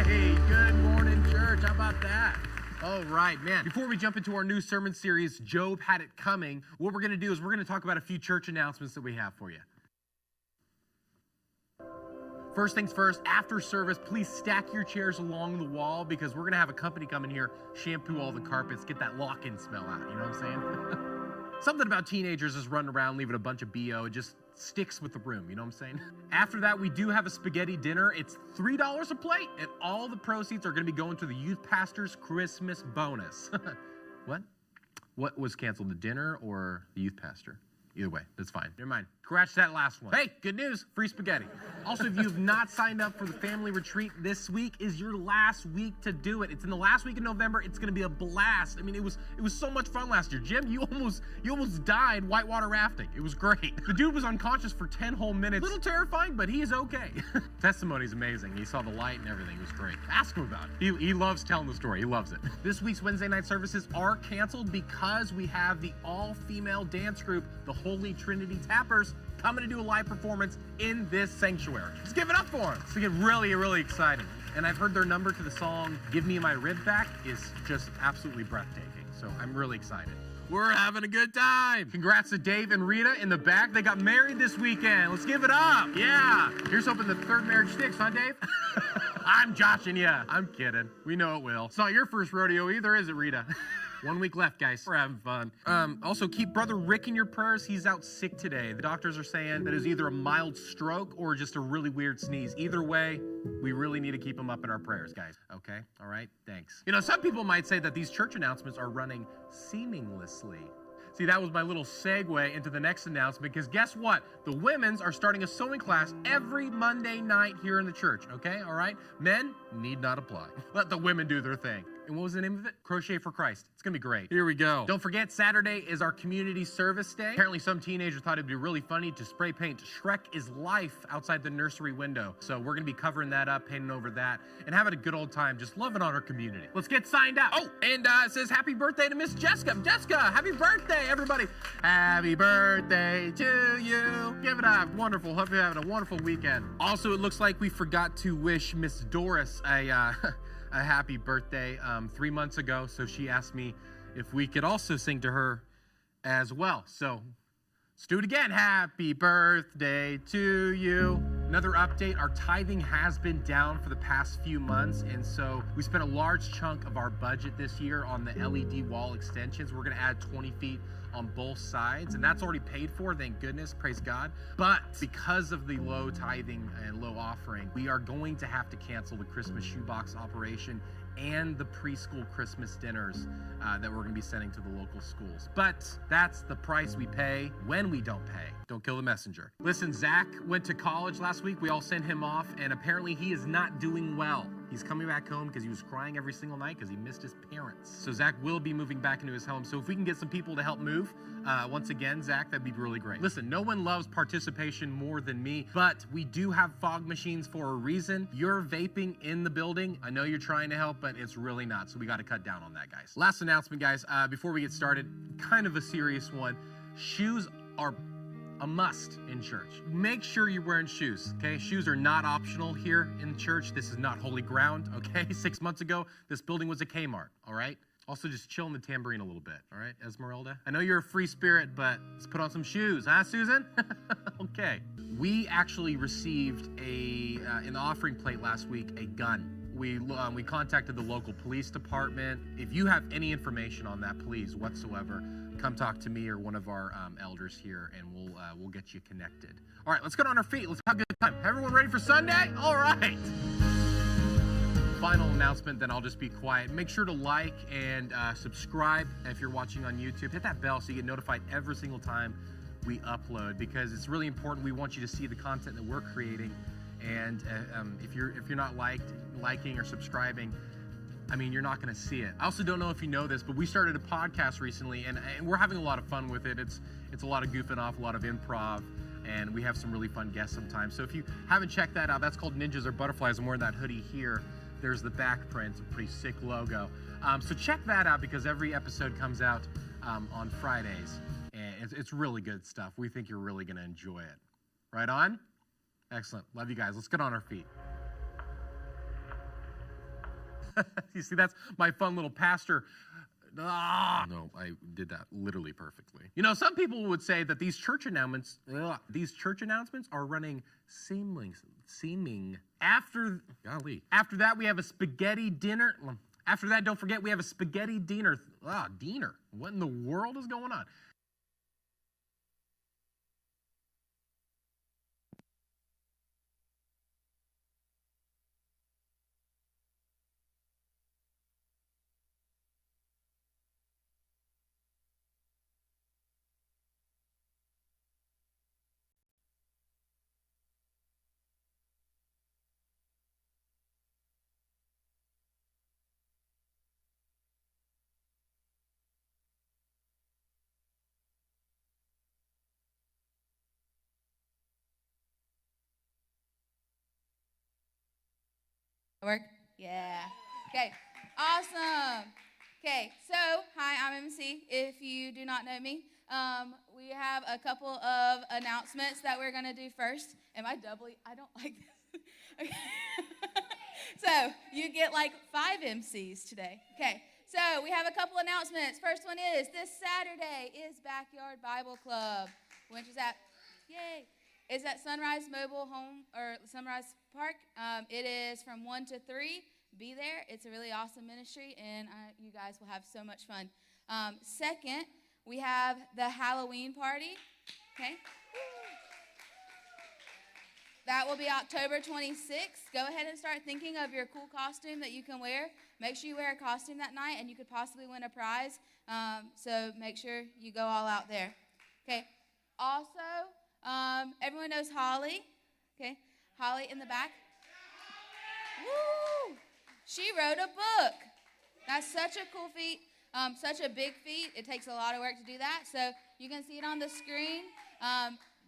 Hey, good morning, church. How about that? All right, man. Before we jump into our new sermon series, Job Had It Coming, what we're going to do is we're going to talk about a few church announcements that we have for you. First things first, after service, please stack your chairs along the wall because we're going to have a company come in here, shampoo all the carpets, get that lock-in smell out. You know what I'm saying? Something about teenagers just running around leaving a bunch of BO. It just sticks with the room, you know what I'm saying? After that, we do have a spaghetti dinner. It's $3 a plate, and all the proceeds are going to be going to the youth pastor's Christmas bonus. What? What was canceled, the dinner or the youth pastor? Either way, that's fine. Never mind. Scratch that last one. Hey, good news, free spaghetti. Also, if you have not signed up for the family retreat, this week is your last week to do it. It's in the last week of November. It's going to be a blast. I mean, it was so much fun last year. Jim, you almost died whitewater rafting. It was great. The dude was unconscious for 10 whole minutes. A little terrifying, but he is okay. Testimony's amazing. He saw the light and everything. It was great. Ask him about it. He loves telling the story. He loves it. This week's Wednesday night services are canceled because we have the all-female dance group, the Holy Trinity Tappers, coming to do a live performance in this sanctuary. Let's give it up for them. It's going to get really, really exciting. And I've heard their number to the song Give Me My Rib Back is just absolutely breathtaking. So I'm really excited. We're having a good time. Congrats to Dave and Rita in the back. They got married this weekend. Let's give it up. Yeah. Here's hoping the third marriage sticks, huh, Dave? I'm joshing you. I'm kidding. We know it will. It's not your first rodeo either, is it, Rita? 1 week left, guys. We're having fun. Also, keep Brother Rick in your prayers. He's out sick today. The doctors are saying that it's either a mild stroke or just a really weird sneeze. Either way, we really need to keep him up in our prayers, guys. Okay? All right? Thanks. You know, some people might say that these church announcements are running seamlessly. See, that was my little segue into the next announcement, because guess what? The women's are starting a sewing class every Monday night here in the church, okay? All right? Men need not apply. Let the women do their thing. And what was the name of it? Crochet for Christ. It's going to be great. Here we go. Don't forget, Saturday is our community service day. Apparently, some teenager thought it'd be really funny to spray paint Shrek is Life outside the nursery window. So we're going to be covering that up, painting over that, and having a good old time just loving on our community. Let's get signed up. Oh, and it says happy birthday to Miss Jessica. Jessica, happy birthday, everybody. Happy birthday to you. Give it up. Wonderful. Hope you're having a wonderful weekend. Also, it looks like we forgot to wish Miss Doris a happy birthday 3 months ago, so she asked me if we could also sing to her as well. So let's do it again. Happy birthday to you. Another update, our tithing has been down for the past few months, and so we spent a large chunk of our budget this year on the LED wall extensions. We're going to add 20 feet on both sides, and that's already paid for, thank goodness, praise God. But because of the low tithing and low offering, we are going to have to cancel the Christmas shoebox operation and the preschool Christmas dinners that we're going to be sending to the local schools. But that's the price we pay when we don't pay. Don't kill the messenger. Listen, Zach went to college last week. We all sent him off, and apparently he is not doing well. He's coming back home because he was crying every single night because he missed his parents. So Zach will be moving back into his home. So if we can get some people to help move, once again, Zach, that'd be really great. Listen, no one loves participation more than me, but we do have fog machines for a reason. You're vaping in the building. I know you're trying to help, but it's really not. So we got to cut down on that, guys. Last announcement, guys, before we get started, kind of a serious one. Shoes are a must in church. Make sure you're wearing shoes, okay? Shoes are not optional here in church. This is not holy ground, okay? 6 months ago, this building was a Kmart, all right? Also, just chill in the tambourine a little bit, all right, Esmeralda? I know you're a free spirit, but let's put on some shoes, huh, Susan? Okay. We actually received in the offering plate last week, a gun. We contacted the local police department. If you have any information on that, please, whatsoever, come talk to me or one of our elders here, and we'll get you connected. All right, let's get on our feet. Let's have a good time. Everyone ready for Sunday? All right. Final announcement, then I'll just be quiet. Make sure to like and subscribe if you're watching on YouTube. Hit that bell so you get notified every single time we upload, because it's really important. We want you to see the content that we're creating, and if you're not liking or subscribing, I mean, you're not going to see it. I also don't know if you know this, but we started a podcast recently, and we're having a lot of fun with it. It's a lot of goofing off, a lot of improv, and we have some really fun guests sometimes. So if you haven't checked that out, that's called Ninjas or Butterflies. I'm wearing that hoodie here. There's the back print, a pretty sick logo. So check that out, because every episode comes out on Fridays, and it's really good stuff. We think you're really going to enjoy it. Right on? Excellent. Love you guys. Let's get on our feet. You see, that's my fun little pastor. No, I did that literally perfectly. You know, some people would say that these church announcements are running seeming. After that, we have a spaghetti dinner. After that, don't forget, we have a spaghetti dinner. Dinner. What in the world is going on? Work? Yeah. Okay. Awesome. Okay. So, hi, I'm MC. If you do not know me, we have a couple of announcements that we're going to do first. Am I doubly? I don't like this. Okay. So, you get like 5 MCs today. Okay. So, we have a couple announcements. First one is this Saturday is Backyard Bible Club, which is at, yay. Is at Sunrise Mobile Home or Sunrise Park. It is from 1 to 3. Be there. It's a really awesome ministry, and you guys will have so much fun. Second, we have the Halloween party. Okay. That will be October 26th. Go ahead and start thinking of your cool costume that you can wear. Make sure you wear a costume that night, and you could possibly win a prize. So make sure you go all out there. Okay. Also, everyone knows Holly. Okay. Holly in the back. Woo! She wrote a book. That's such a cool feat. Such a big feat. It takes a lot of work to do that. So you can see it on the screen.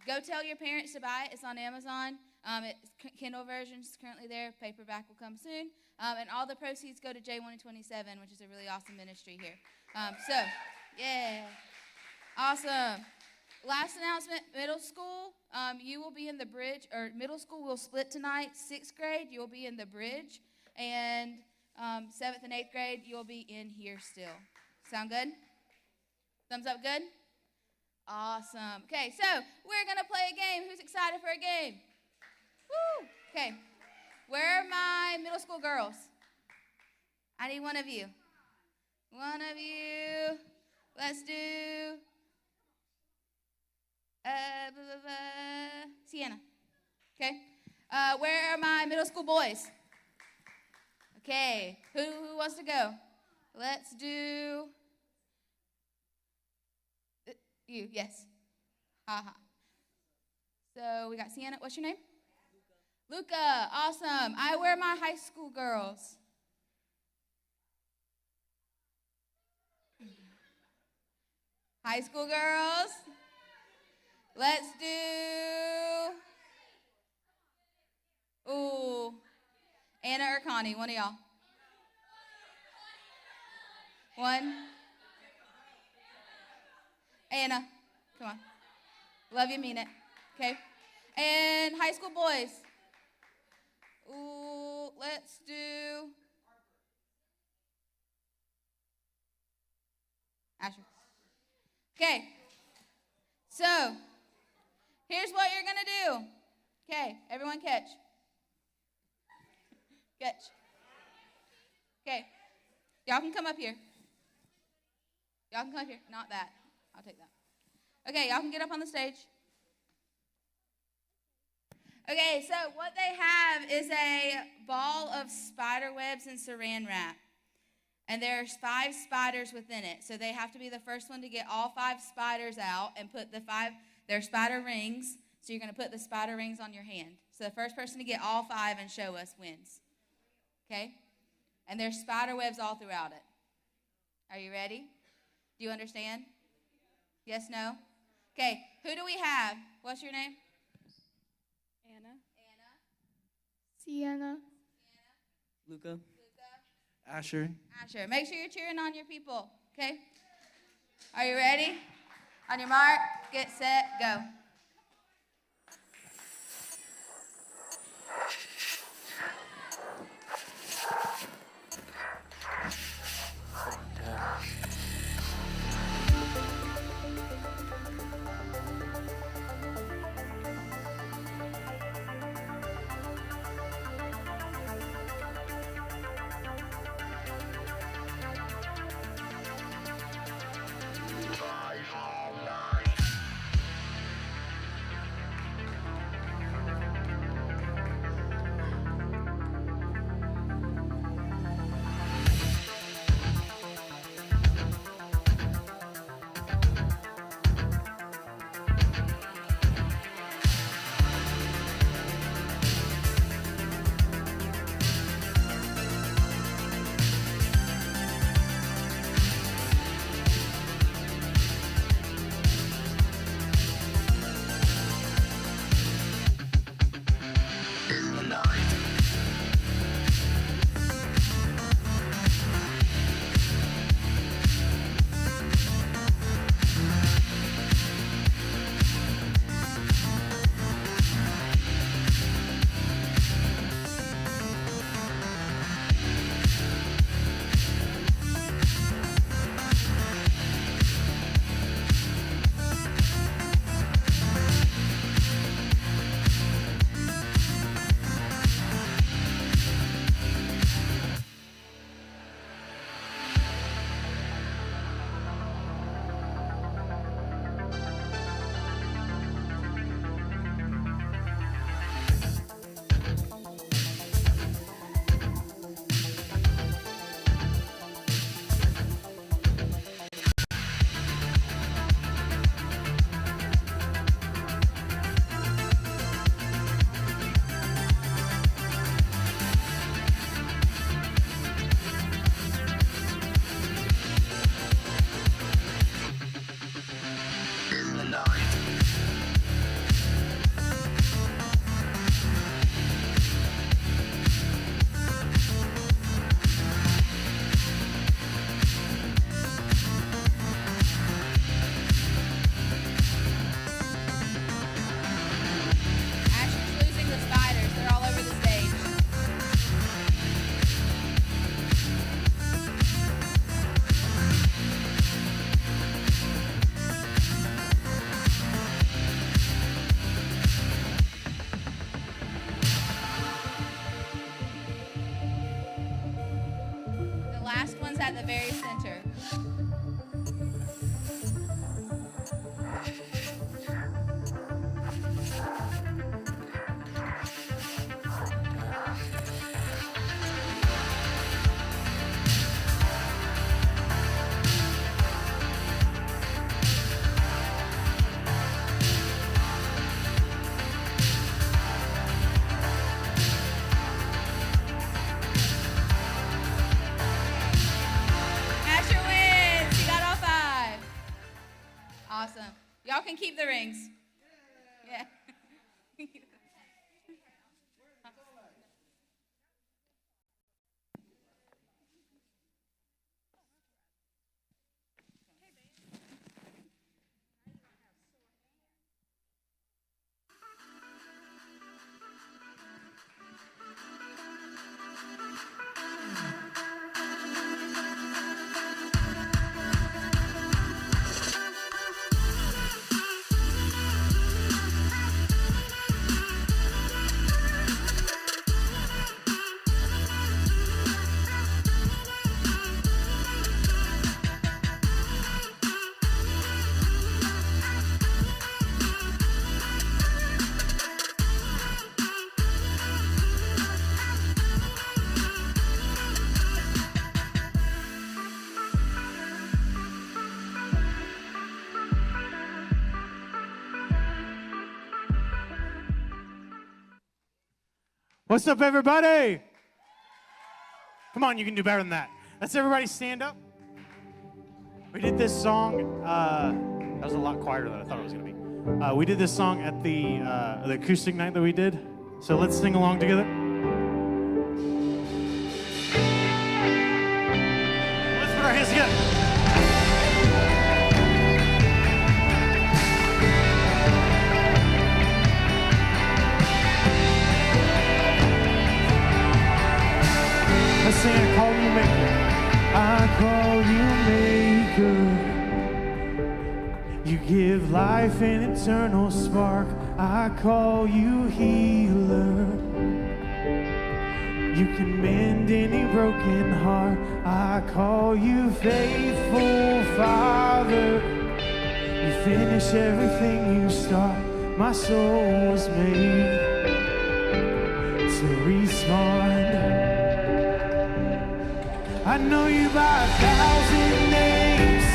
Go tell your parents to buy it. It's on Amazon. Kindle version is currently there. Paperback will come soon. And all the proceeds go to J127, which is a really awesome ministry here. Yeah. Awesome. Last announcement, middle school, you will be in the bridge, or middle school will split tonight. 6th grade, you'll be in the bridge. And 7th and 8th grade, you'll be in here still. Sound good? Thumbs up good? Awesome. Okay, so we're going to play a game. Who's excited for a game? Woo! Okay. Where are my middle school girls? I need one of you. One of you. Let's do Sienna. Okay. Where are my middle school boys? Okay. Who wants to go? Let's do you. Yes. Ha. So we got Sienna. What's your name? Luca. Awesome. Where are my high school girls? High school girls. Let's do, Anna or Connie, one of y'all. One. Anna, come on. Love you, mean it. Okay. And high school boys. Let's do Asher. Okay. So, here's what you're going to do. Okay, everyone catch. Catch. Okay. Y'all can come up here. Y'all can come up here. Not that. I'll take that. Okay, y'all can get up on the stage. Okay, so what they have is a ball of spider webs and saran wrap. And there's 5 spiders within it. So they have to be the first one to get all 5 spiders out and put their spider rings. So you're going to put the spider rings on your hand. So the first person to get all 5 and show us wins. Okay? And there's spider webs all throughout it. Are you ready? Do you understand? Yes, no? Okay, who do we have? What's your name? Anna. Sienna. Luca. Asher. Make sure you're cheering on your people, okay? Are you ready? On your mark, get set, go. at the very center. Asher wins. He got all 5. Awesome. Y'all can keep the rings. Yeah. What's up, everybody? Come on, you can do better than that. Let's everybody stand up. We did this song. That was a lot quieter than I thought it was going to be. We did this song at the acoustic night that we did. So let's sing along together. Let's put our hands together. Let's sing I Call You Maker. I call you Maker. You give life an eternal spark. I call you Healer. You can mend any broken heart. I call you Faithful Father. You finish everything you start. My soul was made to respond. I know you by 1,000 names,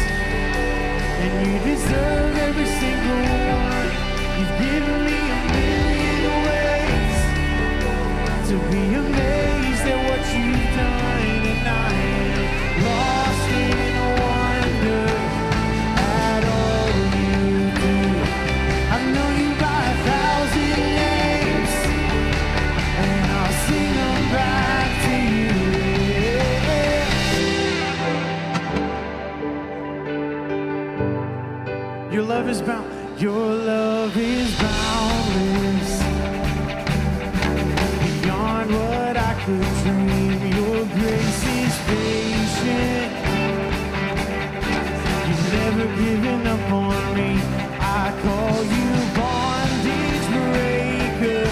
and you deserve every single one. You've given me 1,000,000 ways to be amazed at what you've done, and I am lost in wonder at all you do. I know you by 1,000 names, and I'll sing them back to you. Your love is bound. Your love is boundless. Beyond what I could dream. Your grace is patient. You've never given up on me. I call you bondage breaker.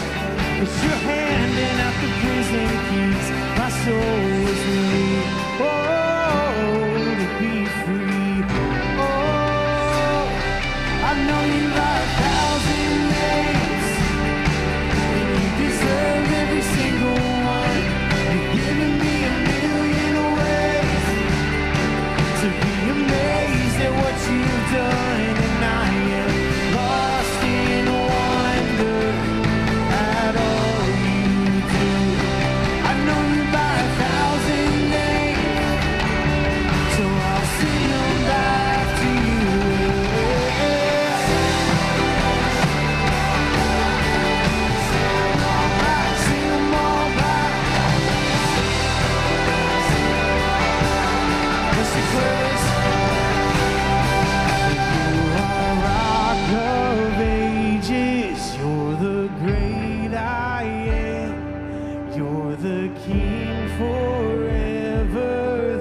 It's your handing out the prison keys. My soul is free. Oh, to be free. Oh, I know you by 1,000 names, and you deserve every single one. You've given me 1,000,000 ways to be amazed at what you've done, and I am lost in wonder at all you do. I know you by 1,000 names, so I'll sing them back to you. Sing them all back. Let's declare this. You are Rock of Ages. You're the great I am. You're the King forever,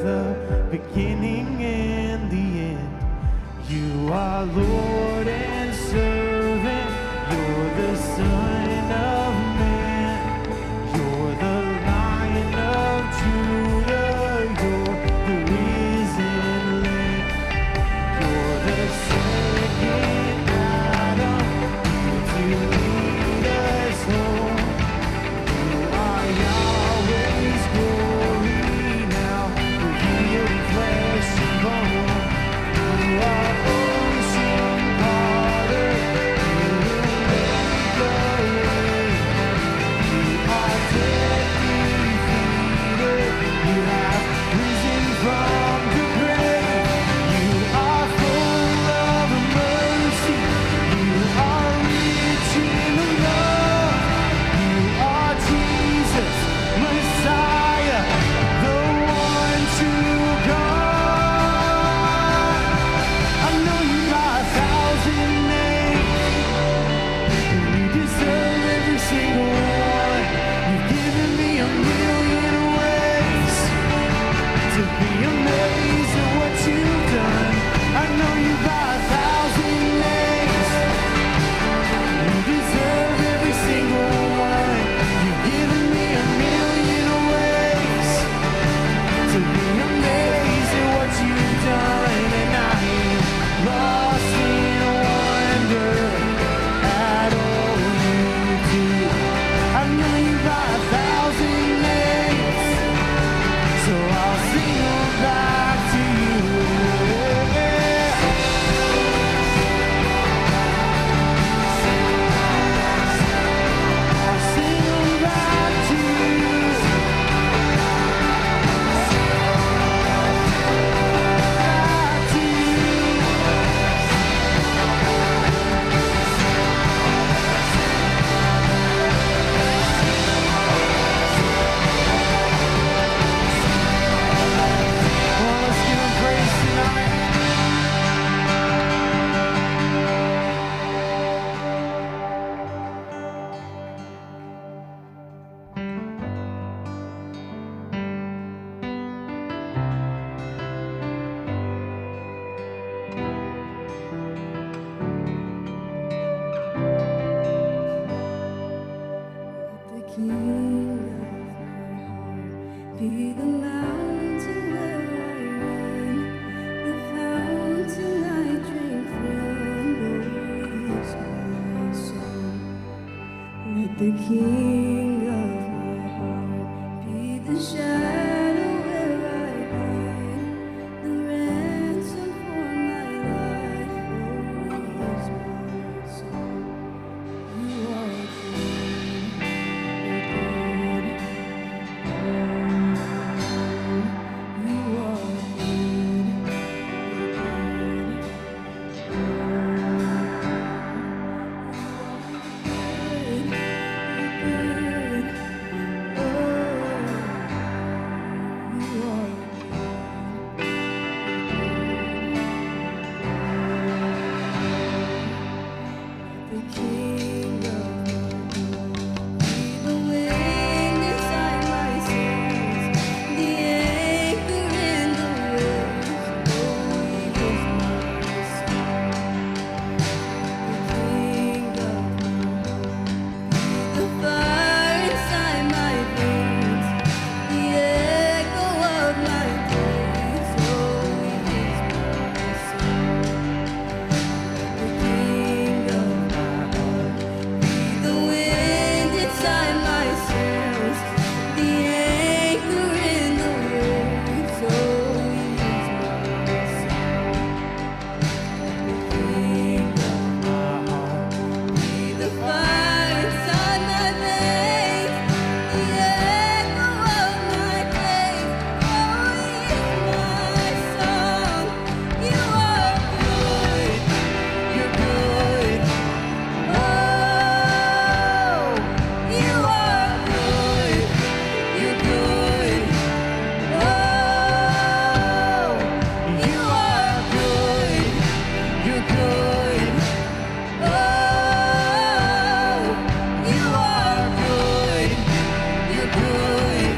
the beginning and the end. You are Lord and servant. You're the Son of Man. You're the Lion of Judah. You're the the king of my heart be the shadow where I hide, the ransom for my life, oh, is my song. You are good, you are the king of be the wind inside my sails, the anchor in the waves. Oh, he is my song. The king of the fire inside my veins, the echo of my praise. Oh, he is my song. The king of the wind inside my sails, the anchor in the waves. Oh, he is my song. The king of my heart, be the fire inside my veins, the echo of my praise. Oh, he is my song. You are good, you're good. Oh, you are good, you're good. Oh, you are good, you're good. Oh, you are good, you're good.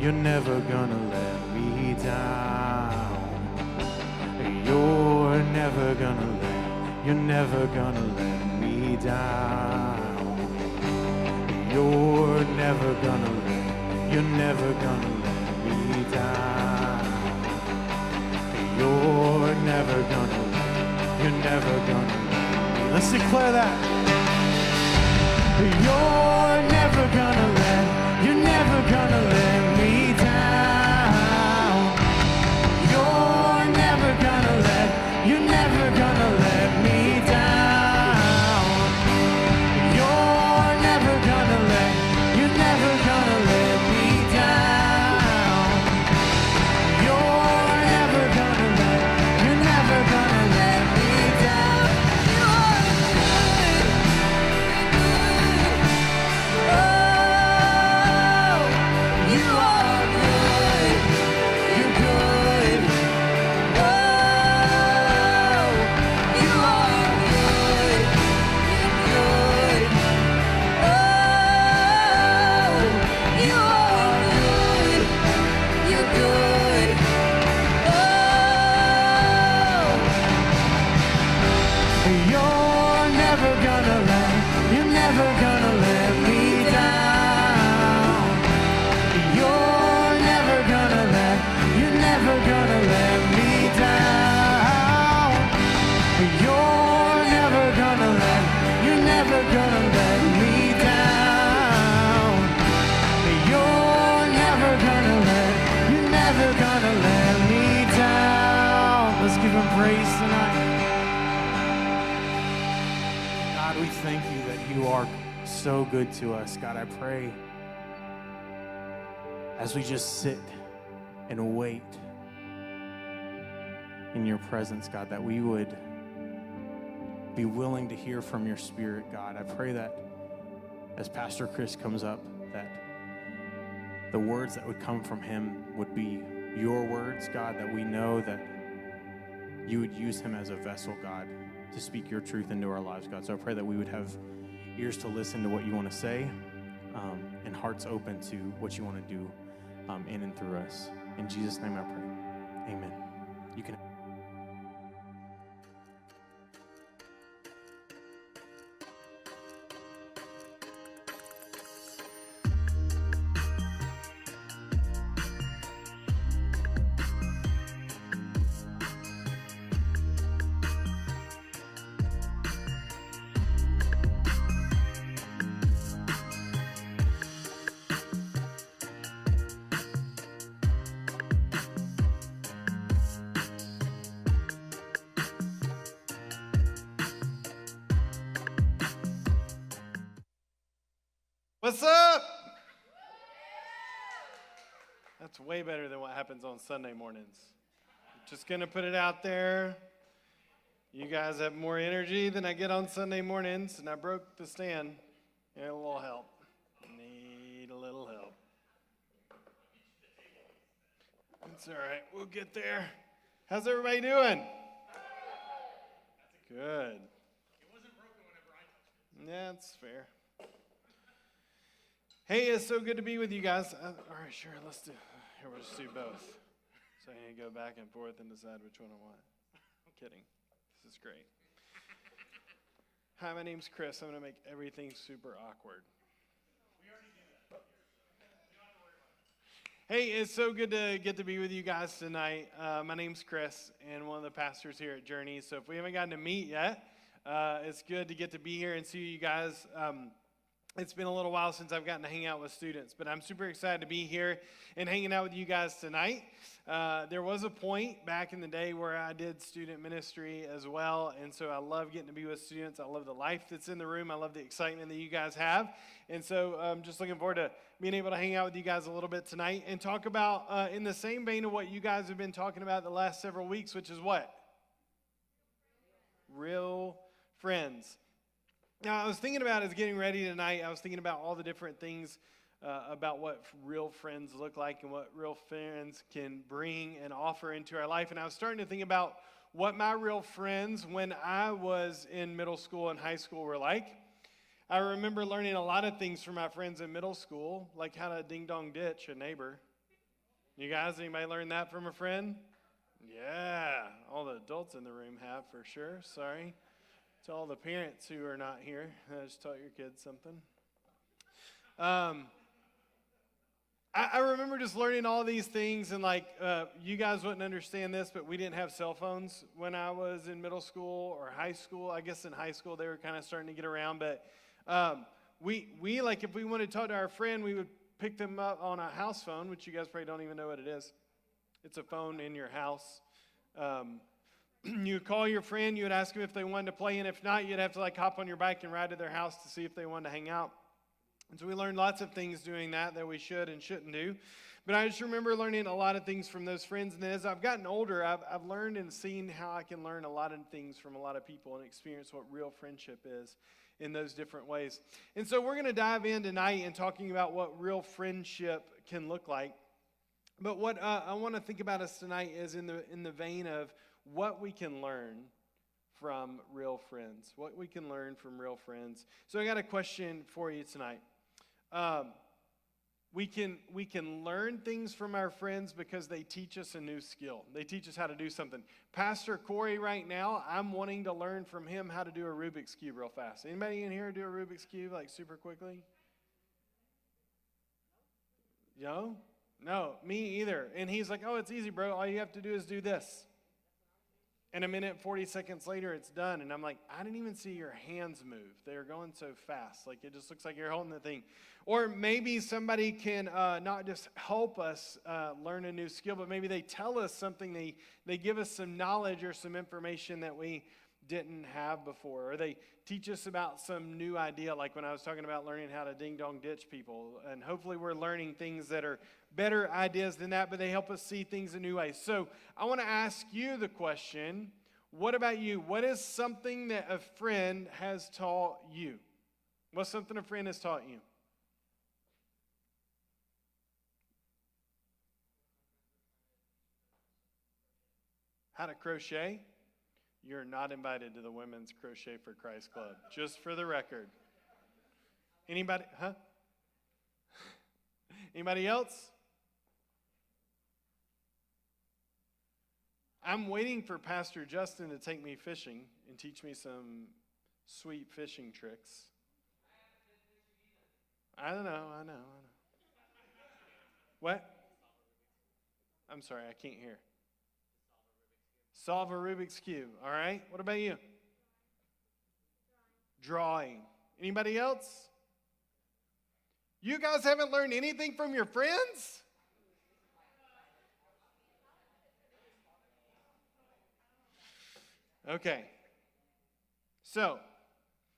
You're never gonna let me down. You're never gonna let me down. You're never gonna let me down. You're never gonna let me. Let's declare that. You're never gonna let me down. You're never gonna let me down. You're never gonna let me down. You're never gonna let me down. You are good, you're good. Oh, you are good, you're good. Oh, you are good, you're good. Oh, You're never gonna let me down. You're never gonna let me down. You're never gonna let me down. You're never gonna let me down. Let's give him praise tonight. God, we thank you that you are so good to us. God, I pray as we just sit and wait in your presence, God, that we would be willing to hear from your Spirit, God. I pray that as Pastor Chris comes up, that the words that would come from him would be your words, God, that we know that you would use him as a vessel, God, to speak your truth into our lives, God. So I pray that we would have ears to listen to what you want to say, and hearts open to what you want to do in and through us. In Jesus' name I pray. Amen. You can. What's up? That's way better than what happens on Sunday mornings. Just going to put it out there. You guys have more energy than I get on Sunday mornings, and I broke the stand. Need a little help. Need a little help. It's all right. We'll get there. How's everybody doing? Good. It wasn't broken whenever I touched it. Yeah, that's fair. Hey, it's so good to be with you guys. All right, sure, let's do. Here, we'll just do both. So I need to go back and forth and decide which one I want. I'm kidding. This is great. Hi, my name's Chris. I'm going to make everything super awkward. We already did that. You don't have to worry about it. Hey, it's so good to get to be with you guys tonight. My name's Chris, and one of the pastors here at Journey. So if we haven't gotten to meet yet, it's good to get to be here and see you guys. It's been a little while since I've gotten to hang out with students, but I'm super excited to be here and hanging out with you guys tonight. There was a point back in the day where I did student ministry as well, and so I love getting to be with students. I love the life that's in the room. I love the excitement that you guys have, and so I'm just looking forward to being able to hang out with you guys a little bit tonight and talk about, in the same vein of what you guys have been talking about the last several weeks, which is what? Real friends. Now, I was thinking about as getting ready tonight, I was thinking about all the different things about what real friends look like and what real friends can bring and offer into our life. And I was starting to think about what my real friends when I was in middle school and high school were like. I remember learning a lot of things from my friends in middle school, like how to ding-dong ditch a neighbor. You guys, anybody learn that from a friend? Yeah, all the adults in the room have for sure. Sorry. To all the parents who are not here, I just taught your kids something. I remember just learning all these things, and like you guys wouldn't understand this, but we didn't have cell phones when I was in middle school or high school. I guess in high school they were kind of starting to get around, but we like if we wanted to talk to our friend, we would pick them up on a house phone, which you guys probably don't even know what it is. It's a phone in your house. You would call your friend, you would ask them if they wanted to play, and if not, you'd have to like hop on your bike and ride to their house to see if they wanted to hang out. And so we learned lots of things doing that we should and shouldn't do. But I just remember learning a lot of things from those friends. And then as I've gotten older, I've learned and seen how I can learn a lot of things from a lot of people and experience what real friendship is in those different ways. And so we're going to dive in tonight and talking about what real friendship can look like. But what I want to think about us tonight is in the vein of what we can learn from real friends. What we can learn from real friends. So I got a question for you tonight. We can learn things from our friends because they teach us a new skill. They teach us how to do something. Pastor Corey right now, I'm wanting to learn from him how to do a Rubik's Cube real fast. Anybody in here do a Rubik's Cube like super quickly? No? No, me either. And he's like, oh, it's easy, bro. All you have to do is do this. And a minute, 40 seconds later, it's done. And I'm like, I didn't even see your hands move. They're going so fast. Like, it just looks like you're holding the thing. Or maybe somebody can not just help us learn a new skill, but maybe they tell us something. They give us some knowledge or some information that we didn't have before. Or they teach us about some new idea, like when I was talking about learning how to ding-dong ditch people. And hopefully we're learning things that are better ideas than that, but they help us see things in new ways. So I want to ask you the question, what about you? What is something that a friend has taught you? What's something a friend has taught you? How to crochet? You're not invited to the Women's Crochet for Christ Club, just for the record. Anybody? Huh? Anybody else? I'm waiting for Pastor Justin to take me fishing and teach me some sweet fishing tricks. I know. What? I'm sorry, I can't hear. Solve a Rubik's Cube. All right. What about you? Drawing. Anybody else? You guys haven't learned anything from your friends? Okay. So,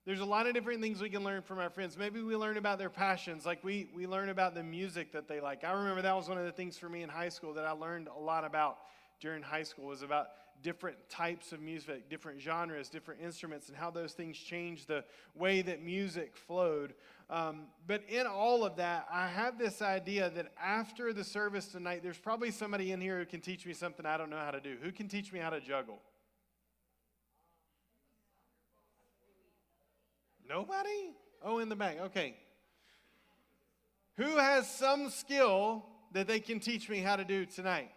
There's a lot of different things we can learn from our friends. Maybe we learn about their passions, like we learn about the music that they like. I remember that was one of the things for me in high school that I learned a lot about during high school, was about different types of music, different genres, different instruments, and how those things change the way that music flowed. But in all of that, I have this idea that after the service tonight, there's probably somebody in here who can teach me something I don't know how to do. Who can teach me how to juggle? Nobody? Oh, in the back. Okay. Who has some skill that they can teach me how to do tonight?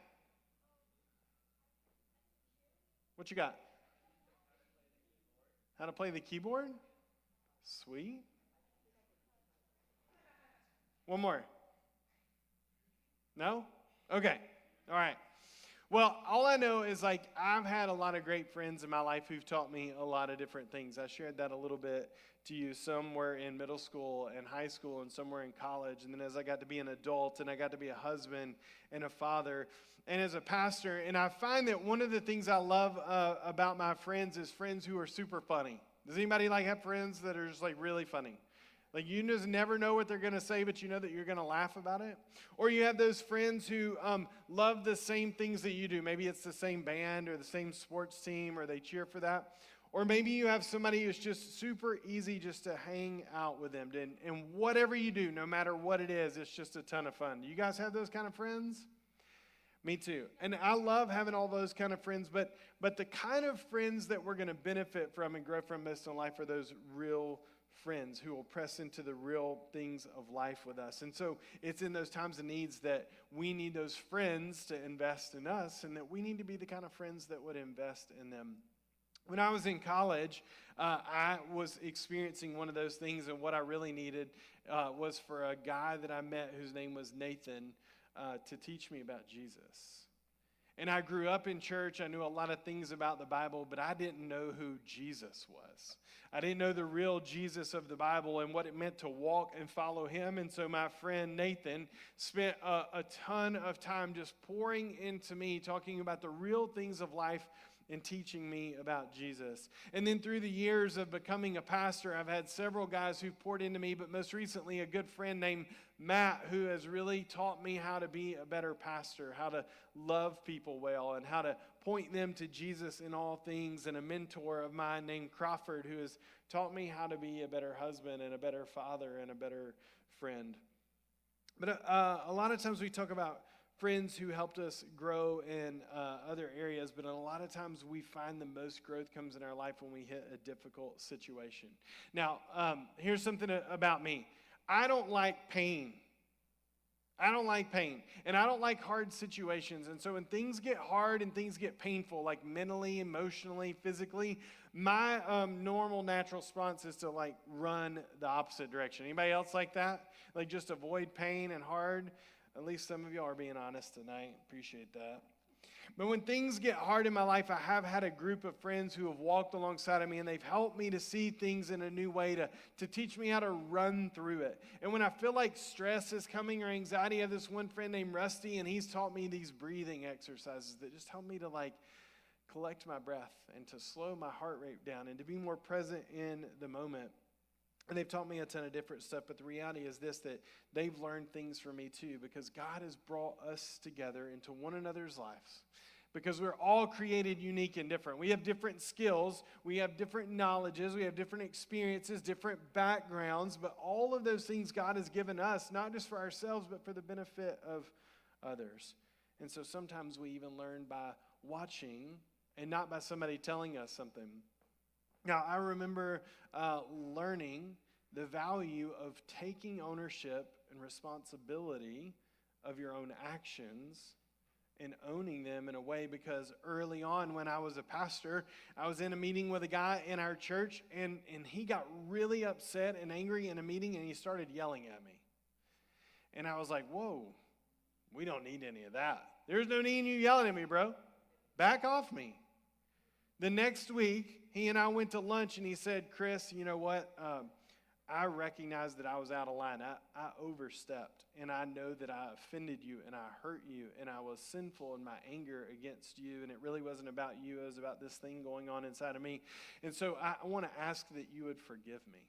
What you got? How to play the keyboard? Sweet. One more. No? Okay. All right. Well, all I know is like I've had a lot of great friends in my life who've taught me a lot of different things. I shared that a little bit to you. Some were in middle school and high school, and some were in college. And then as I got to be an adult, and I got to be a husband and a father and as a pastor. And I find that one of the things I love about my friends is friends who are super funny. Does anybody like have friends that are just like really funny? Like you just never know what they're going to say, but you know that you're going to laugh about it. Or you have those friends who love the same things that you do. Maybe it's the same band or the same sports team, or they cheer for that. Or maybe you have somebody who's just super easy just to hang out with them. And whatever you do, no matter what it is, it's just a ton of fun. Do you guys have those kind of friends? Me too. And I love having all those kind of friends, but the kind of friends that we're going to benefit from and grow from most in life are those real friends who will press into the real things of life with us. And so it's in those times of needs that we need those friends to invest in us, and that we need to be the kind of friends that would invest in them. When I was in college, I was experiencing one of those things, and what I really needed was for a guy that I met whose name was Nathan to teach me about Jesus. And I grew up in church. I knew a lot of things about the Bible, but I didn't know who Jesus was. I didn't know the real Jesus of the Bible and what it meant to walk and follow him. And so my friend Nathan spent a ton of time just pouring into me, talking about the real things of life and teaching me about Jesus. And then through the years of becoming a pastor, I've had several guys who've poured into me, but most recently a good friend named Matt, who has really taught me how to be a better pastor, how to love people well, and how to point them to Jesus in all things, and a mentor of mine named Crawford, who has taught me how to be a better husband and a better father and a better friend. But a lot of times we talk about friends who helped us grow in other areas, but a lot of times we find the most growth comes in our life when we hit a difficult situation. Now, here's something about me. I don't like pain. I don't like pain, and I don't like hard situations. And so when things get hard and things get painful, like mentally, emotionally, physically, my normal natural response is to like run the opposite direction. Anybody else like that? Like just avoid pain and hard? At least some of y'all are being honest tonight. Appreciate that. But when things get hard in my life, I have had a group of friends who have walked alongside of me, and they've helped me to see things in a new way, to teach me how to run through it. And when I feel like stress is coming or anxiety, I have this one friend named Rusty, and he's taught me these breathing exercises that just help me to like collect my breath and to slow my heart rate down and to be more present in the moment. And they've taught me a ton of different stuff, but the reality is this, that they've learned things from me too, because God has brought us together into one another's lives, because we're all created unique and different. We have different skills, we have different knowledges, we have different experiences, different backgrounds, but all of those things God has given us, not just for ourselves, but for the benefit of others. And so sometimes we even learn by watching and not by somebody telling us something. Now, I remember learning the value of taking ownership and responsibility of your own actions and owning them in a way, because early on when I was a pastor, I was in a meeting with a guy in our church, and he got really upset and angry in a meeting, and he started yelling at me. And I was like, whoa, we don't need any of that. There's no need in you yelling at me, bro. Back off me. The next week, he and I went to lunch, and he said, Chris, you know what? I recognized that I was out of line. I overstepped, and I know that I offended you, and I hurt you, and I was sinful in my anger against you, and it really wasn't about you. It was about this thing going on inside of me. And so I want to ask that you would forgive me.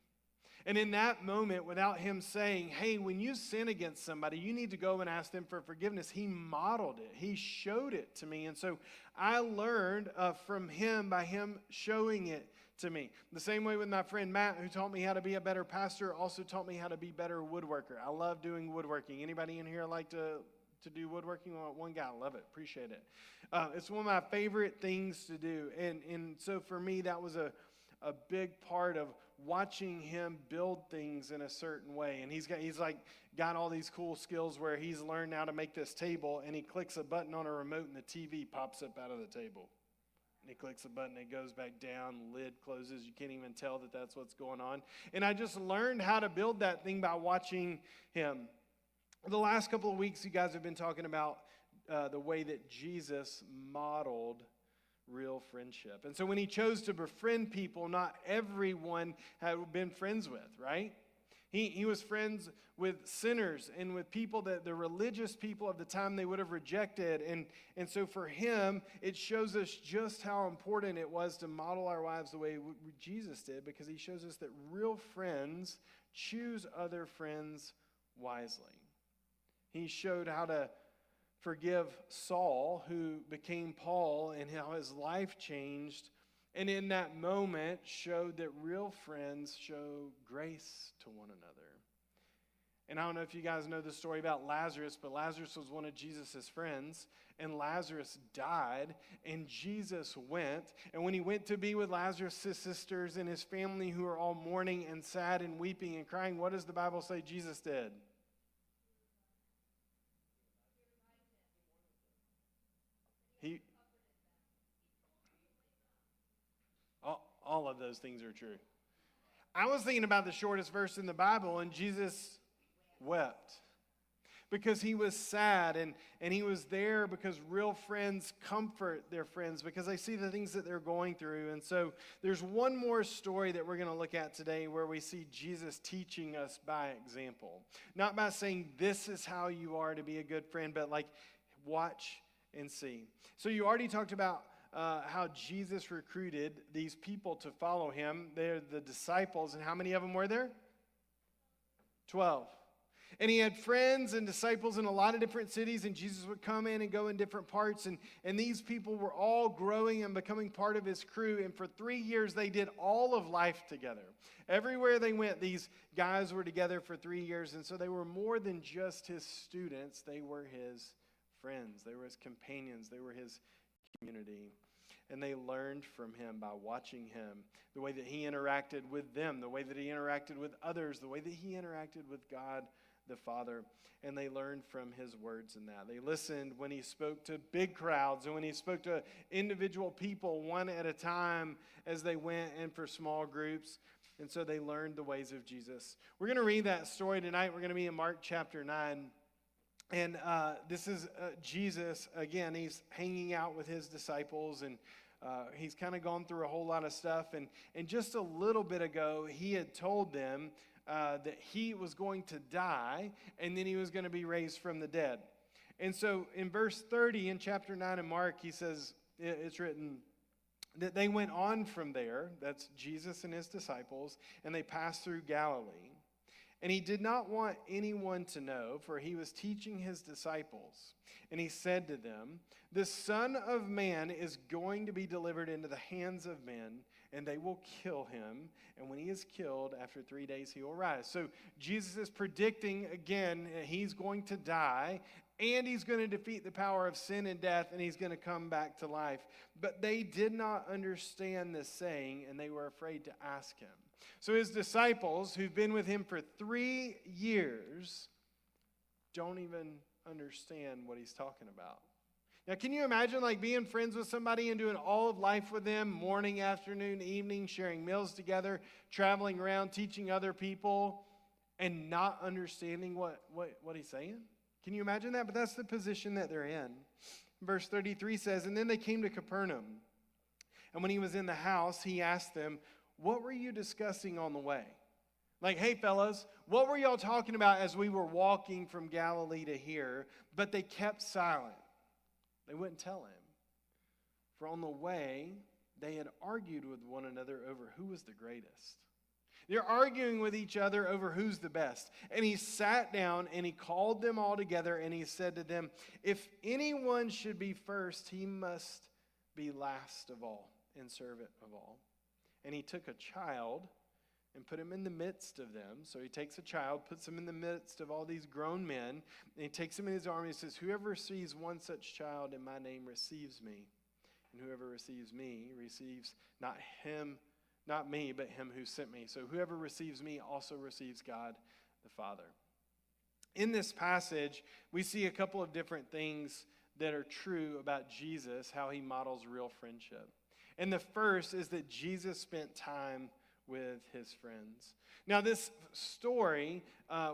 And in that moment, without him saying, hey, when you sin against somebody, you need to go and ask them for forgiveness, he modeled it. He showed it to me. And so I learned from him by him showing it to me. The same way with my friend Matt, who taught me how to be a better pastor, also taught me how to be better woodworker. I love doing woodworking. Anybody in here like to do woodworking? Well, one guy, I love it, appreciate it. It's one of my favorite things to do. And so for me, that was a big part of watching him build things in a certain way. And he's got all these cool skills where he's learned how to make this table, and he clicks a button on a remote and the TV pops up out of the table. And he clicks a button, it goes back down, lid closes. You can't even tell that that's what's going on. And I just learned how to build that thing by watching him. The last couple of weeks, you guys have been talking about the way that Jesus modeled real friendship. And so when he chose to befriend people, not everyone had been friends with, right? He was friends with sinners and with people that the religious people of the time they would have rejected. And so for him, it shows us just how important it was to model our lives the way Jesus did, because he shows us that real friends choose other friends wisely. He showed how to forgive Saul, who became Paul, and how his life changed. And in that moment showed that real friends show grace to one another. And I don't know if you guys know the story about Lazarus, but Lazarus was one of Jesus' friends, and Lazarus died, and Jesus went. And when he went to be with Lazarus' sisters and his family, who are all mourning and sad and weeping and crying, what does the Bible say Jesus did? All of those things are true. I was thinking about the shortest verse in the Bible, and Jesus wept because he was sad, and he was there because real friends comfort their friends because they see the things that they're going through. And so there's one more story that we're going to look at today where we see Jesus teaching us by example. Not by saying this is how you are to be a good friend, but like watch and see. So you already talked about how Jesus recruited these people to follow him. They're the disciples, and how many of them were there? 12. And he had friends and disciples in a lot of different cities, and Jesus would come in and go in different parts, and these people were all growing and becoming part of his crew, and for 3 years they did all of life together. Everywhere they went, these guys were together for 3 years, and so they were more than just his students. They were his friends. They were his companions. They were his community. And they learned from him by watching him, the way that he interacted with them, the way that he interacted with others, the way that he interacted with God the Father. And they learned from his words in that. They listened when he spoke to big crowds and when he spoke to individual people one at a time as they went in for small groups. And so they learned the ways of Jesus. We're going to read that story tonight. We're going to be in Mark chapter 9. And this is Jesus, again, he's hanging out with his disciples, and he's kind of gone through a whole lot of stuff. And just a little bit ago, he had told them that he was going to die, and then he was going to be raised from the dead. And so in verse 30 in chapter 9 of Mark, he says, it's written that they went on from there, that's Jesus and his disciples, and they passed through Galilee. And he did not want anyone to know, for he was teaching his disciples. And he said to them, the Son of Man is going to be delivered into the hands of men, and they will kill him. And when he is killed, after 3 days he will rise. So Jesus is predicting, again, he's going to die, and he's going to defeat the power of sin and death, and he's going to come back to life. But they did not understand this saying, and they were afraid to ask him. So his disciples, who've been with him for 3 years, don't even understand what he's talking about. Now, can you imagine like being friends with somebody and doing all of life with them, morning, afternoon, evening, sharing meals together, traveling around, teaching other people, and not understanding what he's saying? Can you imagine that? But that's the position that they're in. Verse 33 says, and then they came to Capernaum. And when he was in the house, he asked them, what were you discussing on the way? Like, hey, fellas, what were y'all talking about as we were walking from Galilee to here? But they kept silent. They wouldn't tell him. For on the way, they had argued with one another over who was the greatest. They're arguing with each other over who's the best. And he sat down and he called them all together and he said to them, if anyone should be first, he must be last of all and servant of all. And he took a child and put him in the midst of them. So he takes a child, puts him in the midst of all these grown men, and he takes him in his arm and he says, whoever receives one such child in my name receives me. And whoever receives me receives not me, but him who sent me. So whoever receives me also receives God the Father. In this passage, we see a couple of different things that are true about Jesus, how he models real friendship. And the first is that Jesus spent time with his friends. Now, this story,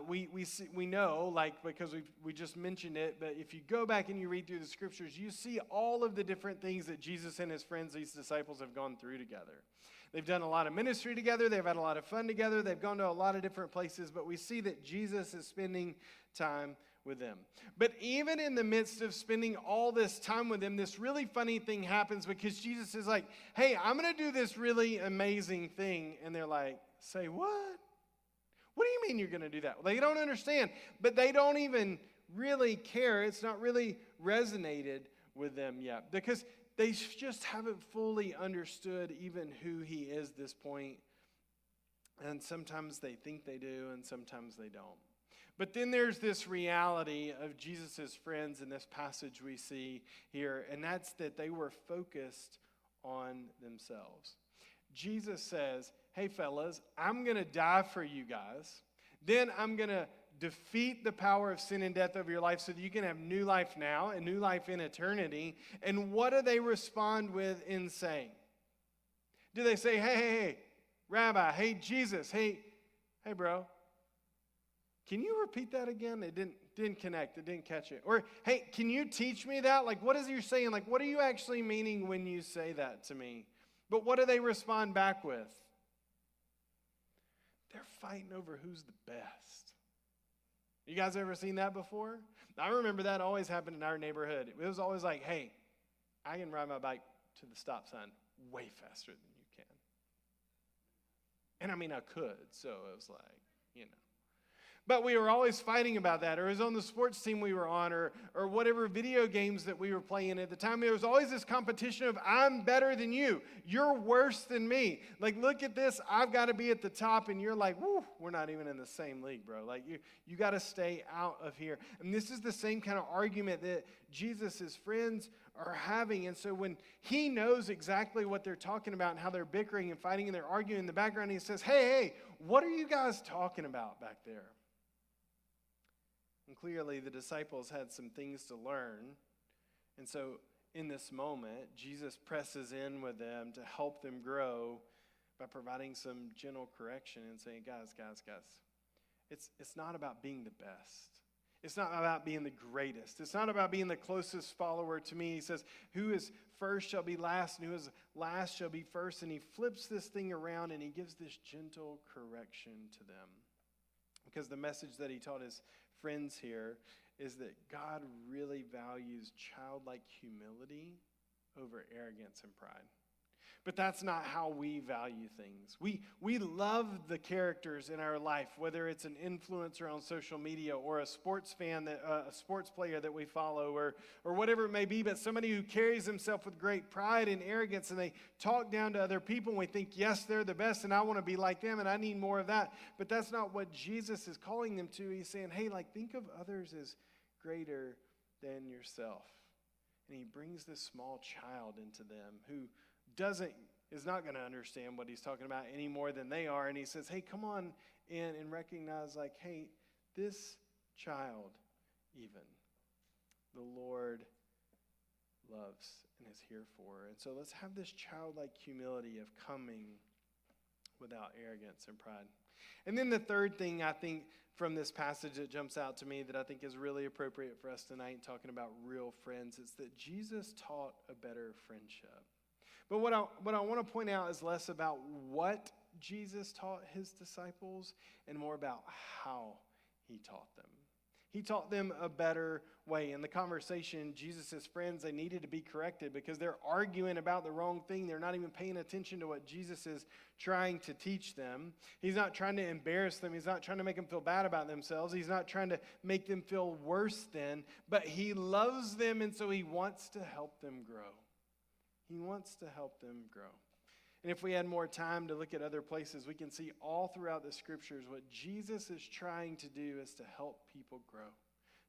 we know, like, because we just mentioned it, but if you go back and you read through the scriptures, you see all of the different things that Jesus and his friends, these disciples, have gone through together. They've done a lot of ministry together. They've had a lot of fun together. They've gone to a lot of different places, but we see that Jesus is spending time with them. But even in the midst of spending all this time with them, this really funny thing happens because Jesus is like, hey, I'm going to do this really amazing thing. And they're like, say what? What do you mean you're going to do that? Well, they don't understand, but they don't even really care. It's not really resonated with them yet because they just haven't fully understood even who he is at this point. And sometimes they think they do, and sometimes they don't. But then there's this reality of Jesus' friends in this passage we see here, and that's that they were focused on themselves. Jesus says, hey, fellas, I'm going to die for you guys. Then I'm going to defeat the power of sin and death over your life so that you can have new life now and new life in eternity. And what do they respond with in saying? Do they say, hey, Rabbi, hey, Jesus, hey, bro, can you repeat that again? It didn't connect. It didn't catch it. Or, hey, can you teach me that? Like, what is you saying? Like, what are you actually meaning when you say that to me? But what do they respond back with? They're fighting over who's the best. You guys ever seen that before? I remember that always happened in our neighborhood. It was always like, hey, I can ride my bike to the stop sign way faster than you can. And I mean, I could, so it was like, you know. But we were always fighting about that, or it was on the sports team we were on, or whatever video games that we were playing at the time. There was always this competition of, I'm better than you. You're worse than me. Like, look at this. I've got to be at the top, and you're like, woo, we're not even in the same league, bro. Like, you got to stay out of here. And this is the same kind of argument that Jesus' friends are having. And so when he knows exactly what they're talking about and how they're bickering and fighting and they're arguing in the background, he says, hey, what are you guys talking about back there? And clearly the disciples had some things to learn. And so in this moment, Jesus presses in with them to help them grow by providing some gentle correction and saying, guys, it's not about being the best. It's not about being the greatest. It's not about being the closest follower to me. He says, who is first shall be last, and who is last shall be first. And he flips this thing around and he gives this gentle correction to them. Because the message that he taught his friends here is that God really values childlike humility over arrogance and pride. But that's not how we value things. We love the characters in our life, whether it's an influencer on social media or a sports fan, a sports player that we follow, or whatever it may be, but somebody who carries himself with great pride and arrogance, and they talk down to other people, and we think, yes, they're the best, and I want to be like them, and I need more of that. But that's not what Jesus is calling them to. He's saying, hey, like, think of others as greater than yourself. And he brings this small child into them who is not going to understand what he's talking about any more than they are. And he says, hey, come on in and recognize, like, hey, this child even, the Lord loves and is here for. And so let's have this childlike humility of coming without arrogance and pride. And then the third thing I think from this passage that jumps out to me that I think is really appropriate for us tonight in talking about real friends is that Jesus taught a better friendship. But what I want to point out is less about what Jesus taught his disciples and more about how he taught them. He taught them a better way. In the conversation, Jesus' friends, they needed to be corrected because they're arguing about the wrong thing. They're not even paying attention to what Jesus is trying to teach them. He's not trying to embarrass them. He's not trying to make them feel bad about themselves. He's not trying to make them feel worse than, but he loves them, and so he wants to help them grow. He wants to help them grow. And if we had more time to look at other places, we can see all throughout the scriptures what Jesus is trying to do is to help people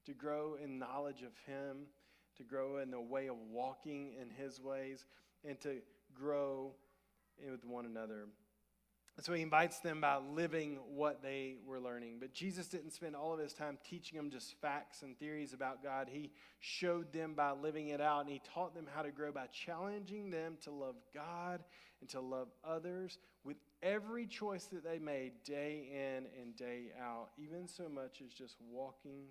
to grow in knowledge of him, to grow in the way of walking in his ways, and to grow with one another. So he invites them by living what they were learning. But Jesus didn't spend all of his time teaching them just facts and theories about God. He showed them by living it out, and he taught them how to grow by challenging them to love God and to love others with every choice that they made day in and day out, even so much as just walking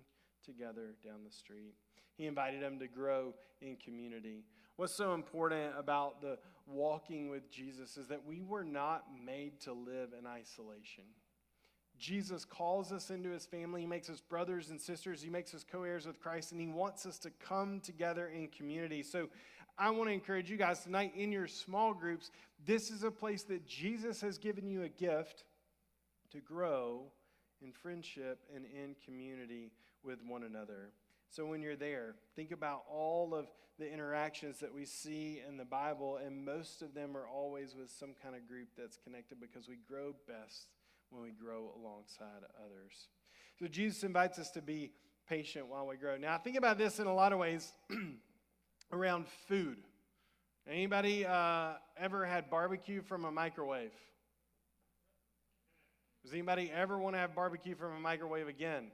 together down the street. He invited them to grow in community. What's so important about the walking with Jesus is that we were not made to live in isolation. Jesus calls us into his family. He makes us brothers and sisters. He makes us co-heirs with Christ, and he wants us to come together in community. So I want to encourage you guys tonight in your small groups, this is a place that Jesus has given you a gift to grow in friendship and in community with one another. So when you're there, think about all of the interactions that we see in the Bible, and most of them are always with some kind of group that's connected because we grow best when we grow alongside others. So Jesus invites us to be patient while we grow. Now, think about this in a lot of ways around food. Anybody ever had barbecue from a microwave? Does anybody ever want to have barbecue from a microwave again?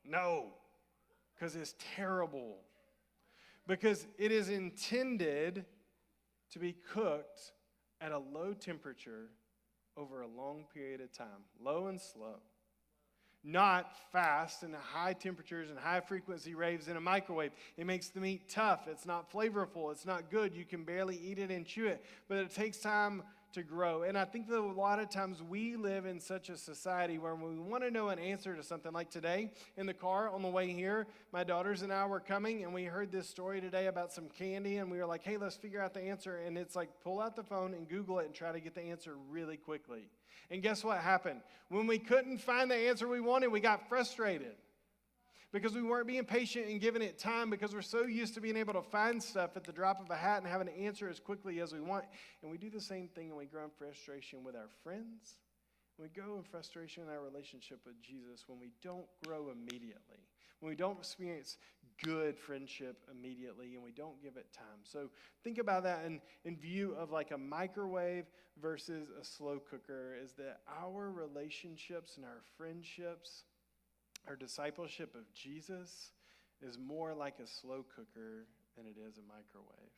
No. Because it's terrible. Because it is intended to be cooked at a low temperature over a long period of time. Low and slow. Not fast and high temperatures and high frequency raves in a microwave. It makes the meat tough. It's not flavorful. It's not good. You can barely eat it and chew it. But it takes time to grow. And I think that a lot of times we live in such a society where when we want to know an answer to something, like today in the car on the way here, my daughters and I were coming and we heard this story today about some candy, and we were like, hey, let's figure out the answer. And it's like, pull out the phone and Google it and try to get the answer really quickly. And guess what happened? When we couldn't find the answer we wanted, we got frustrated. Because we weren't being patient and giving it time, because we're so used to being able to find stuff at the drop of a hat and having an answer as quickly as we want. And we do the same thing, and we grow in frustration with our friends. We grow in frustration in our relationship with Jesus when we don't grow immediately, when we don't experience good friendship immediately, and we don't give it time. So think about that in view of like a microwave versus a slow cooker, is that our relationships and our friendships, our discipleship of Jesus is more like a slow cooker than it is a microwave.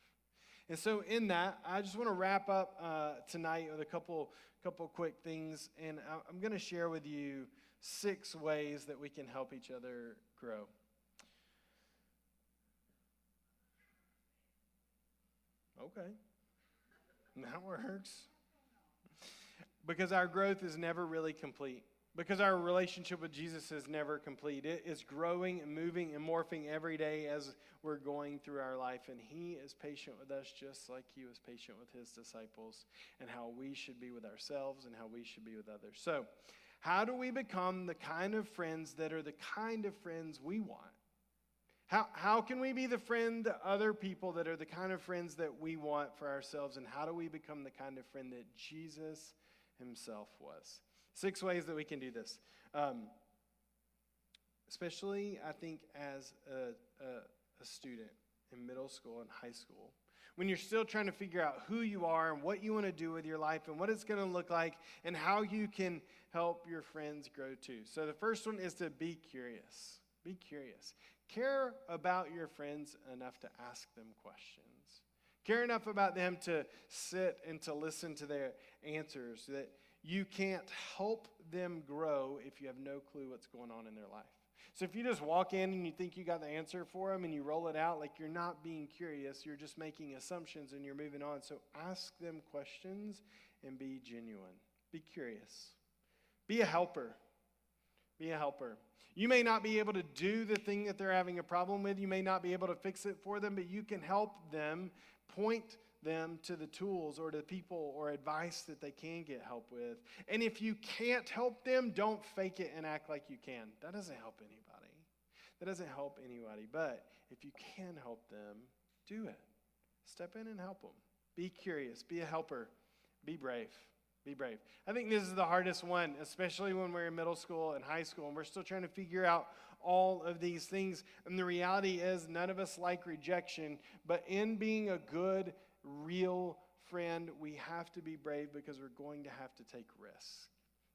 And so in that, I just want to wrap up tonight with a couple quick things. And I'm going to share with you 6 ways that we can help each other grow. Okay. That works. Because our growth is never really complete. Because our relationship with Jesus is never complete. It is growing and moving and morphing every day as we're going through our life. And he is patient with us just like he was patient with his disciples, and how we should be with ourselves and how we should be with others. So, how do we become the kind of friends that are the kind of friends we want? How can we be the friend to other people that are the kind of friends that we want for ourselves? And how do we become the kind of friend that Jesus himself was? 6 ways that we can do this. Especially, I think, as a student in middle school and high school. When you're still trying to figure out who you are and what you want to do with your life and what it's going to look like and how you can help your friends grow too. So the first one is to be curious. Be curious. Care about your friends enough to ask them questions. Care enough about them to sit and to listen to their answers, that you can't help them grow if you have no clue what's going on in their life. So if you just walk in and you think you got the answer for them and you roll it out, like, you're not being curious, you're just making assumptions and you're moving on. So ask them questions and be genuine. Be curious. Be a helper. Be a helper. You may not be able to do the thing that they're having a problem with. You may not be able to fix it for them, but you can help them, point them to the tools or to people or advice that they can get help with. And if you can't help them, don't fake it and act like you can. That doesn't help anybody. That doesn't help anybody. But if you can help them, do it. Step in and help them. Be curious. Be a helper. Be brave. Be brave. I think this is the hardest one, especially when we're in middle school and high school, and we're still trying to figure out all of these things. And the reality is none of us like rejection, but in being a good, real friend, we have to be brave because we're going to have to take risks.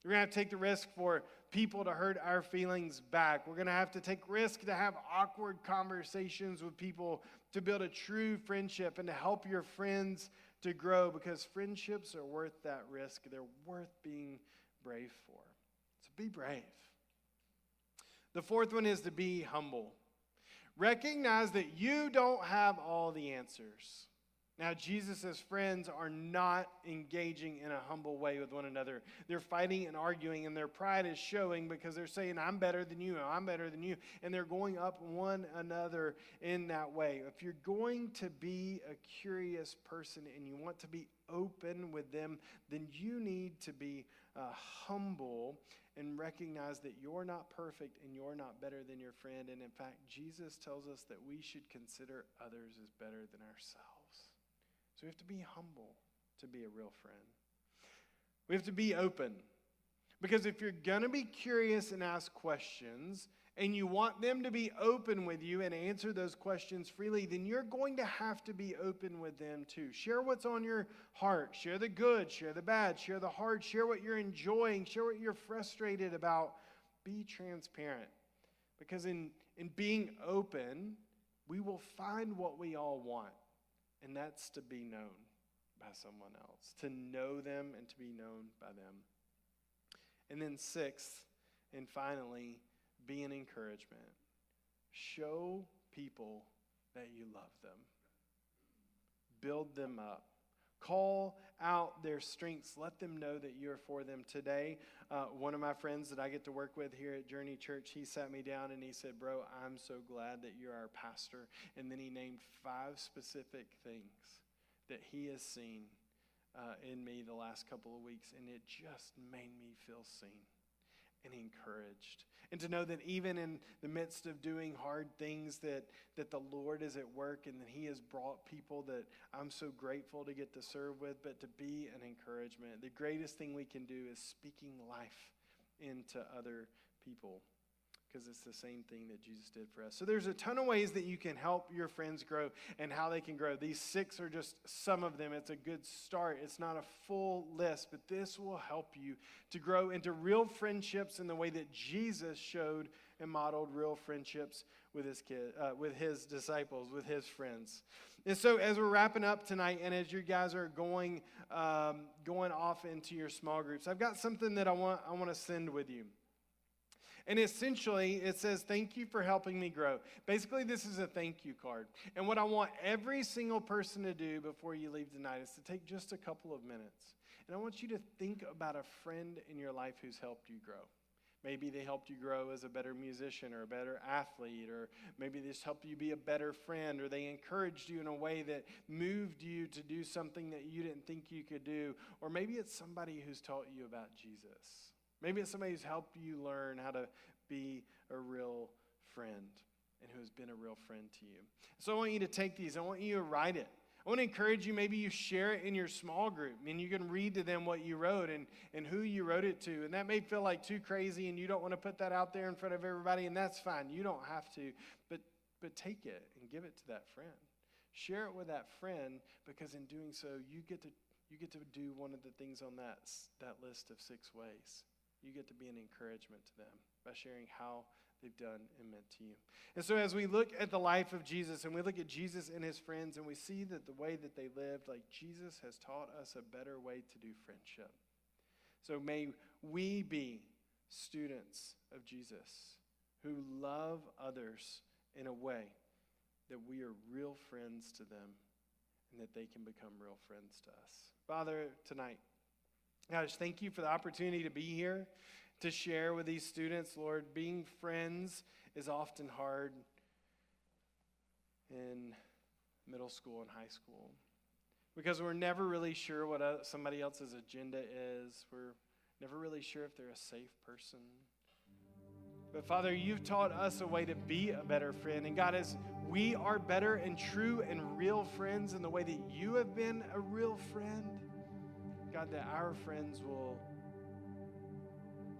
We're going to have to take the risk for people to hurt our feelings back. We're going to have to take risk to have awkward conversations with people, to build a true friendship and to help your friends to grow, because friendships are worth that risk. They're worth being brave for. So be brave. The fourth one is to be humble. Recognize that you don't have all the answers. Now, Jesus' friends are not engaging in a humble way with one another. They're fighting and arguing, and their pride is showing because they're saying, I'm better than you, I'm better than you. And they're going up one another in that way. If you're going to be a curious person and you want to be open with them, then you need to be humble and recognize that you're not perfect and you're not better than your friend. And in fact, Jesus tells us that we should consider others as better than ourselves. So we have to be humble to be a real friend. We have to be open. Because if you're going to be curious and ask questions, and you want them to be open with you and answer those questions freely, then you're going to have to be open with them too. Share what's on your heart. Share the good, share the bad, share the hard, share what you're enjoying, share what you're frustrated about. Be transparent. Because in being open, we will find what we all want. And that's to be known by someone else, to know them and to be known by them. And then sixth, and finally, be an encouragement. Show people that you love them. Build them up. Call out their strengths. Let them know that you're for them. Today, one of my friends that I get to work with here at Journey Church, he sat me down and he said, bro, I'm so glad that you're our pastor. And then he named 5 specific things that he has seen in me the last couple of weeks. And it just made me feel seen and encouraged. And to know that even in the midst of doing hard things that the Lord is at work and that he has brought people that I'm so grateful to get to serve with, but to be an encouragement. The greatest thing we can do is speaking life into other people, because it's the same thing that Jesus did for us. So there's a ton of ways that you can help your friends grow and how they can grow. These 6 are just some of them. It's a good start. It's not a full list, but this will help you to grow into real friendships in the way that Jesus showed and modeled real friendships with his disciples, with his friends. And so as we're wrapping up tonight, and as you guys are going off into your small groups, I've got something that I want to send with you. And essentially, it says, thank you for helping me grow. Basically, this is a thank you card. And what I want every single person to do before you leave tonight is to take just a couple of minutes. And I want you to think about a friend in your life who's helped you grow. Maybe they helped you grow as a better musician or a better athlete, or maybe they just helped you be a better friend, or they encouraged you in a way that moved you to do something that you didn't think you could do. Or maybe it's somebody who's taught you about Jesus. Maybe it's somebody who's helped you learn how to be a real friend and who has been a real friend to you. So I want you to take these. I want you to write it. I want to encourage you, maybe you share it in your small group, and you can read to them what you wrote and who you wrote it to. And that may feel like too crazy, and you don't want to put that out there in front of everybody, and that's fine. You don't have to. But take it and give it to that friend. Share it with that friend, because in doing so, you get to do one of the things on that list of 6 ways. You get to be an encouragement to them by sharing how they've done and meant to you. And so as we look at the life of Jesus, and we look at Jesus and his friends, and we see that the way that they lived, like Jesus has taught us a better way to do friendship. So may we be students of Jesus who love others in a way that we are real friends to them and that they can become real friends to us. Father, tonight, God, I just thank you for the opportunity to be here, to share with these students. Lord, being friends is often hard in middle school and high school because we're never really sure what somebody else's agenda is. We're never really sure if they're a safe person. But Father, you've taught us a way to be a better friend. And God, as we are better and true and real friends in the way that you have been a real friend, God, that our friends will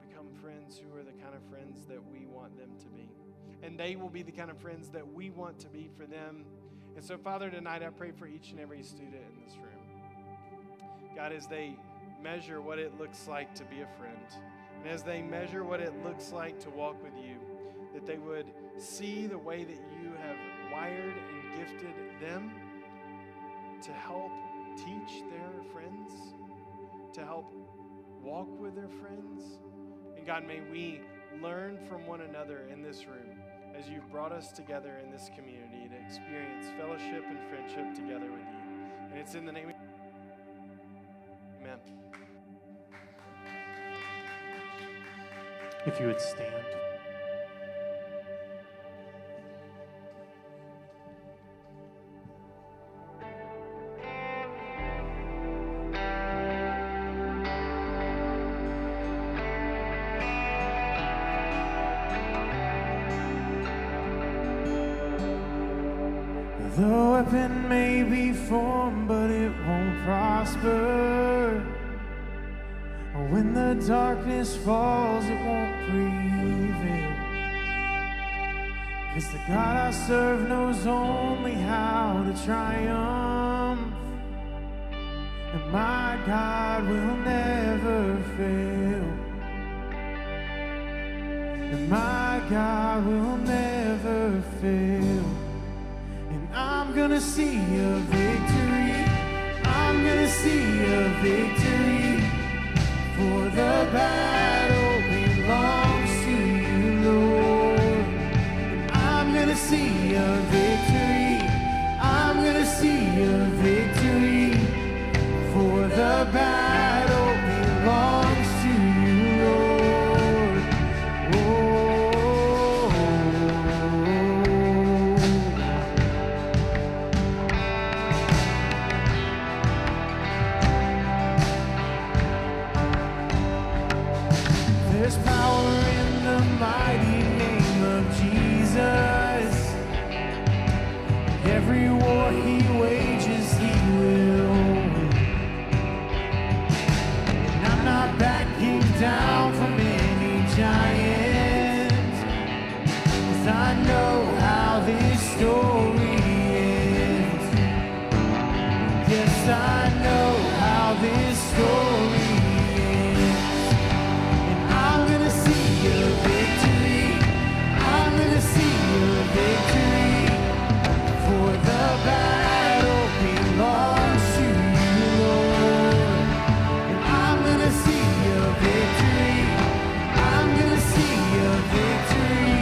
become friends who are the kind of friends that we want them to be. And they will be the kind of friends that we want to be for them. And so, Father, tonight I pray for each and every student in this room. God, as they measure what it looks like to be a friend, and as they measure what it looks like to walk with you, that they would see the way that you have wired and gifted them to help teach their friends, to help walk with their friends. And God, may we learn from one another in this room as you've brought us together in this community to experience fellowship and friendship together with you. And it's in the name of Amen. If you would stand. The weapon may be formed, but it won't prosper. When the darkness falls, it won't prevail. 'Cause the God I serve knows only how to triumph. And my God will never fail. And my God will never fail. And I'm gonna see a victory. I'm gonna see a victory. For the battle belongs to you, Lord. And I'm gonna see a victory. I'm gonna see a victory. For the battle belongs to you, Lord. There's power in the mighty name of Jesus. Every war he wages, he will win. And I'm not backing down from any giant, 'cause I know how this story ends. Yes, I know how this story victory, for the battle belongs to you, Lord. And I'm gonna see a victory. I'm gonna see a victory,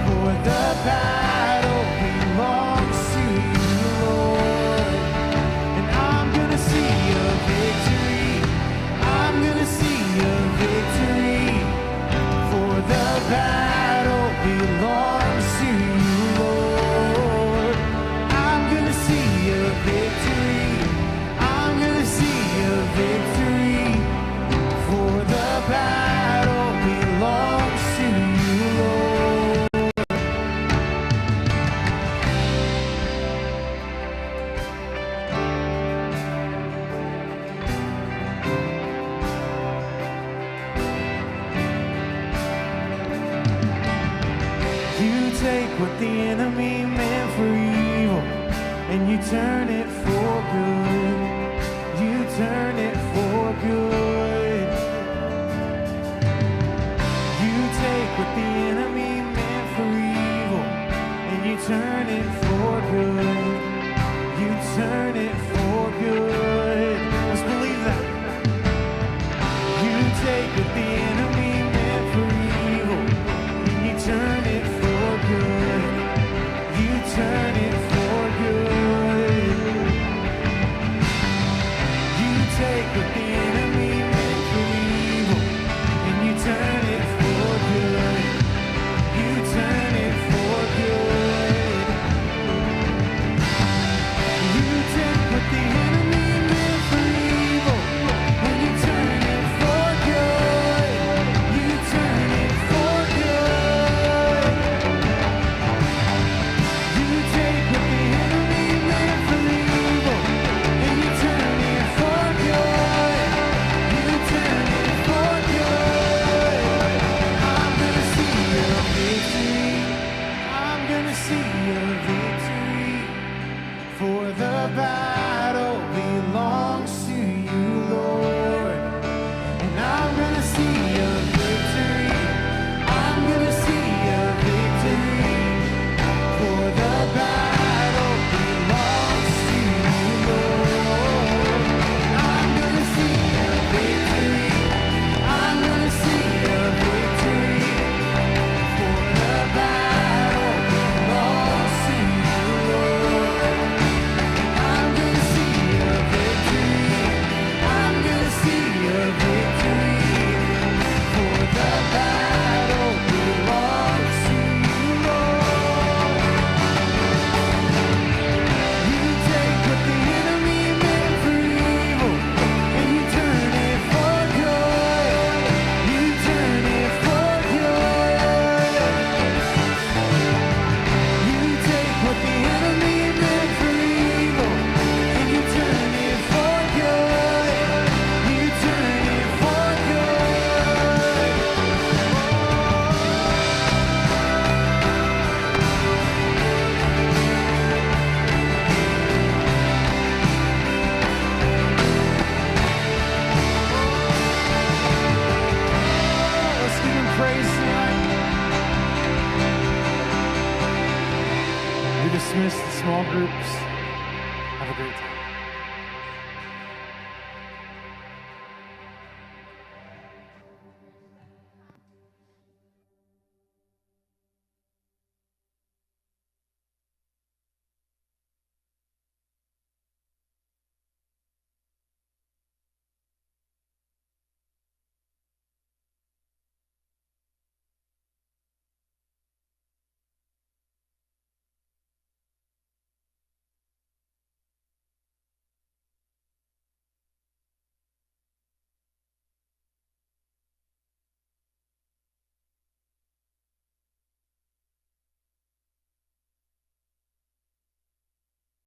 for the battle belongs to you, Lord. And I'm gonna see a victory. I'm gonna see a victory, for the battle belongs to you, Lord. I'm gonna see a victory. I'm gonna see a victory, for the battle belongs to you, Lord. You take what the enemy meant for evil, and you turn it for good. You turn it for good. You take what the enemy meant for evil, and you turn it for good. You turn it for good. Let's believe that. You take what the enemy meant for evil, and you turn it for good. You turn it for good. You take what the enemy see a victory, for the battle belongs to you, Lord. And I'm gonna see a victory. I'm gonna see a victory, for the battle belongs to you, Lord. I'm gonna see a victory. I'm gonna see a victory, for the battle belongs to you, Lord. I'm gonna see a victory. I'm gonna see a victory, for the battle belongs to you, Lord. You take what the enemy meant for evil, and you turn it for good. You turn it for good. You take what the enemy meant for evil, and you turn it for good. You turn it for good. Let's give him praise tonight. You're dismissed to small groups. Have a great time.